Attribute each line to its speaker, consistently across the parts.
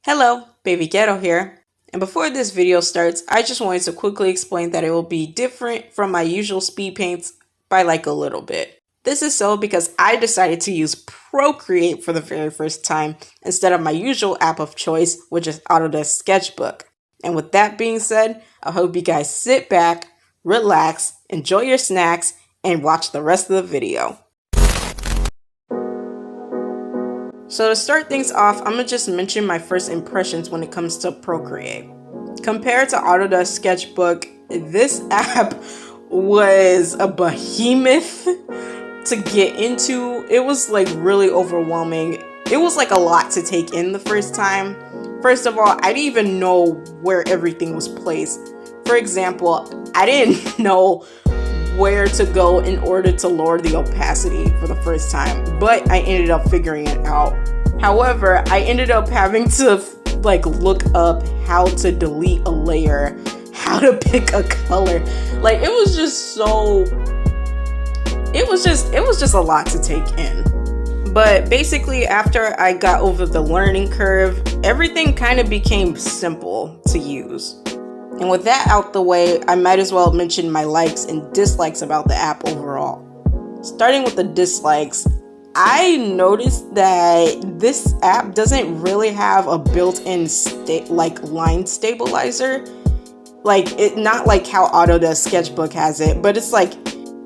Speaker 1: Hello, Baby Ghetto here. And before this video starts, I just wanted to quickly explain that it will be different from my usual speed paints by like a little bit. This is so because I decided to use Procreate for the very first time instead of my usual app of choice, which is Autodesk Sketchbook. And with that being said, I hope you guys sit back, relax, enjoy your snacks, and watch the rest of the video. So to start things off, I'm going to just mention my first impressions when it comes to Procreate. Compared to Autodesk Sketchbook, this app was a behemoth to get into. It was like really overwhelming. It was like a lot to take in the first time. First of all, I didn't even know where everything was placed. For example, I didn't know where to go in order to lower the opacity for the first time, but I ended up figuring it out. However, I ended up having to like look up how to delete a layer, how to pick a color. Like it was just a lot to take in. But basically after I got over the learning curve, everything kind of became simple to use. And with that out the way, I might as well mention my likes and dislikes about the app overall. Starting with the dislikes, I noticed that this app doesn't really have a built-in line stabilizer. Not like how Autodesk Sketchbook has it, but it's like,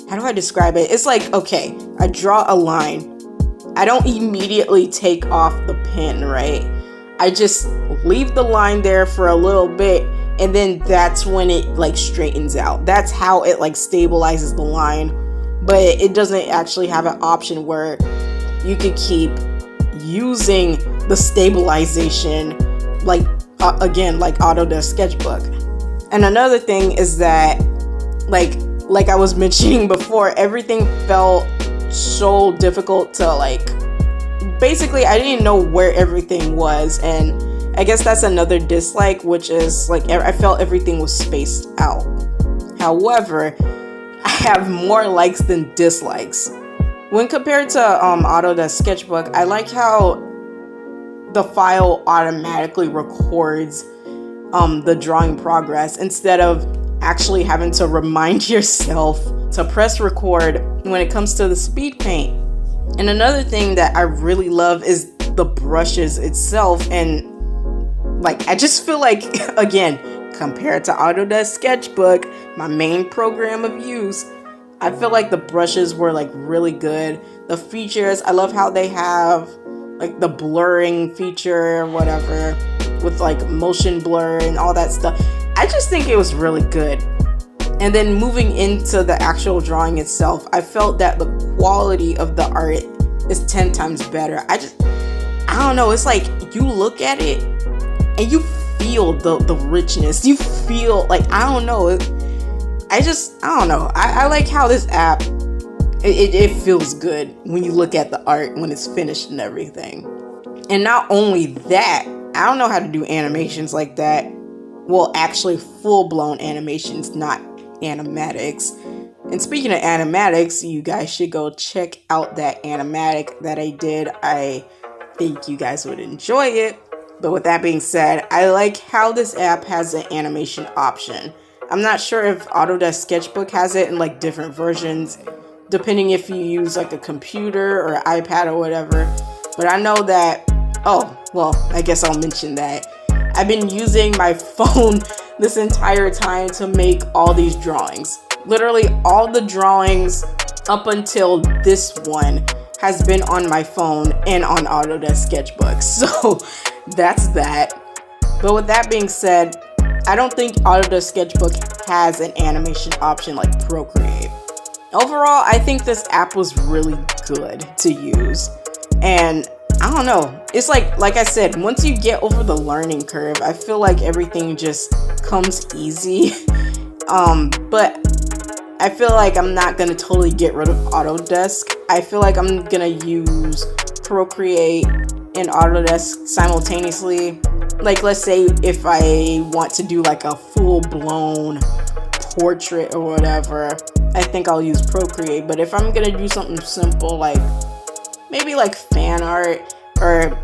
Speaker 1: how do I describe it? It's like, okay, I draw a line. I don't immediately take off the pen, right? I just leave the line there for a little bit, and then that's when it like straightens out. That's how it like stabilizes the line, but it doesn't actually have an option where you could keep using the stabilization again like Autodesk Sketchbook. And another thing is that like I was mentioning before, everything felt so difficult to basically I didn't know where everything was, and I guess that's another dislike, which is like I felt everything was spaced out. However, I have more likes than dislikes. When compared to Autodesk Sketchbook, I like how the file automatically records the drawing progress instead of actually having to remind yourself to press record when it comes to the speed paint. And another thing that I really love is the brushes itself, and I just feel like, again, compared to Autodesk Sketchbook, my main program of use, I feel like the brushes were really good. The features, I love how they have the blurring feature or whatever with motion blur and all that stuff. I just think it was really good. And then moving into the actual drawing itself, I felt that the quality of the art is 10 times better. I don't know, it's like you look at it and you feel the richness. You feel I don't know. I don't know. I like how this app, it feels good when you look at the art when it's finished and everything. And not only that, I don't know how to do animations like that. Well, actually full-blown animations, not animatics. And speaking of animatics, you guys should go check out that animatic that I did. I think you guys would enjoy it. But with that being said, I like how this app has an animation option. I'm not sure if Autodesk Sketchbook has it in different versions, depending if you use a computer or iPad or whatever. But I know that, oh, well, I guess I'll mention that. I've been using my phone this entire time to make all these drawings. Literally all the drawings up until this one has been on my phone and on Autodesk Sketchbook. So that's that. But with that being said, I don't think Autodesk Sketchbook has an animation option like Procreate. Overall, I think this app was really good to use. And I don't know, it's like I said, once you get over the learning curve, I feel like everything just comes easy. But I feel like I'm not gonna totally get rid of Autodesk. I feel like I'm gonna use Procreate and Autodesk simultaneously. Let's say if I want to do a full-blown portrait or whatever, I think I'll use Procreate. But if I'm gonna do something simple maybe fan art, or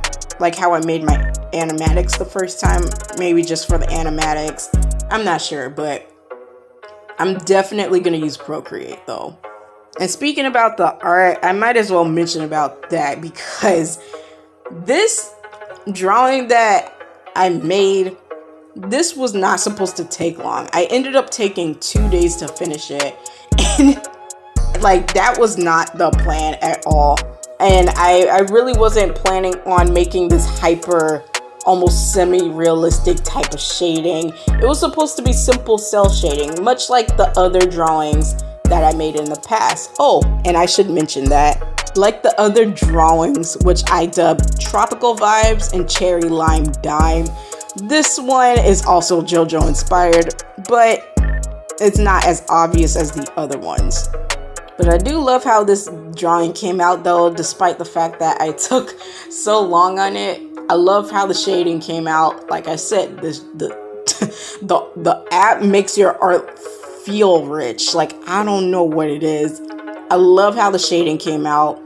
Speaker 1: how I made my animatics the first time, maybe just for the animatics. I'm not sure, but I'm definitely going to use Procreate though. And speaking about the art, I might as well mention about that because this drawing that I made, this was not supposed to take long. I ended up taking 2 days to finish it, and like that was not the plan at all. And I really wasn't planning on making this hyper, almost semi-realistic type of shading. It was supposed to be simple cell shading, much like the other drawings that I made in the past. Oh, and I should mention that, like the other drawings, which I dubbed Tropical Vibes and Cherry Lime Dime, this one is also JoJo inspired, but it's not as obvious as the other ones. But I do love how this drawing came out though, despite the fact that I took so long on it. I love how the shading came out. Like I said, the app makes your art feel rich. Like, I don't know what it is. I love how the shading came out.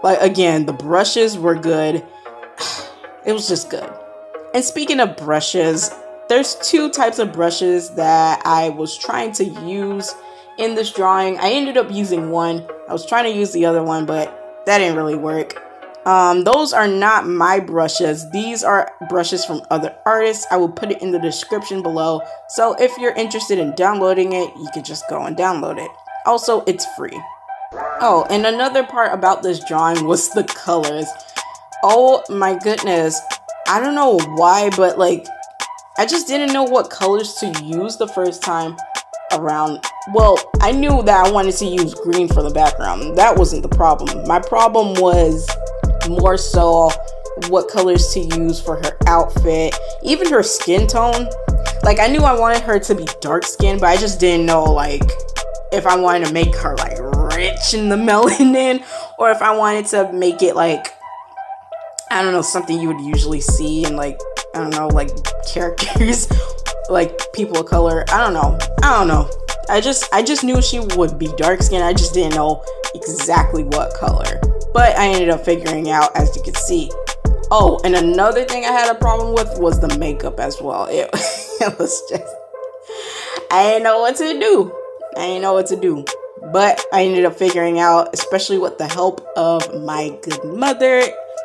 Speaker 1: Like, again, the brushes were good. It was just good. And speaking of brushes, there's 2 types of brushes that I was trying to use in this drawing. I ended up using one. I was trying to use the other one, but that didn't really work. Those are not my brushes. These are brushes from other artists. I will put it in the description below. So if you're interested in downloading it, you can just go and download it. Also, it's free. Oh, and another part about this drawing was the colors. Oh my goodness. I don't know why, but like, I just didn't know what colors to use the first time around. Well, I knew that I wanted to use green for the background. That wasn't the problem. My problem was more so what colors to use for her outfit, even her skin tone. Like, I knew I wanted her to be dark skinned, but I just didn't know like if I wanted to make her like rich in the melanin, or if I wanted to make it like, I don't know, something you would usually see in like, I don't know, like characters, like people of color. I don't know. I just knew she would be dark skinned. I just didn't know exactly what color. But I ended up figuring out, as you can see. Oh, and another thing I had a problem with was the makeup as well. It was just, I didn't know what to do. But I ended up figuring out, especially with the help of my good mother,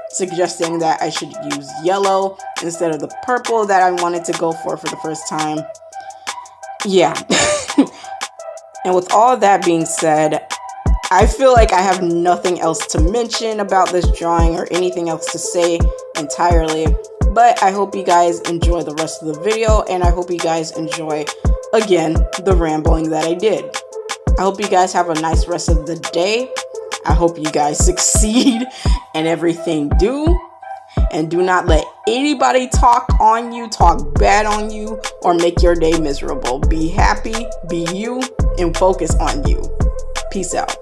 Speaker 1: suggesting that I should use yellow instead of the purple that I wanted to go for the first time. Yeah. And with all that being said, I feel like I have nothing else to mention about this drawing or anything else to say entirely. But I hope you guys enjoy the rest of the video, and I hope you guys enjoy, again, the rambling that I did. I hope you guys have a nice rest of the day. I hope you guys succeed in everything do. And do not let anybody talk on you, talk bad on you, or make your day miserable. Be happy, be you, and focus on you. Peace out.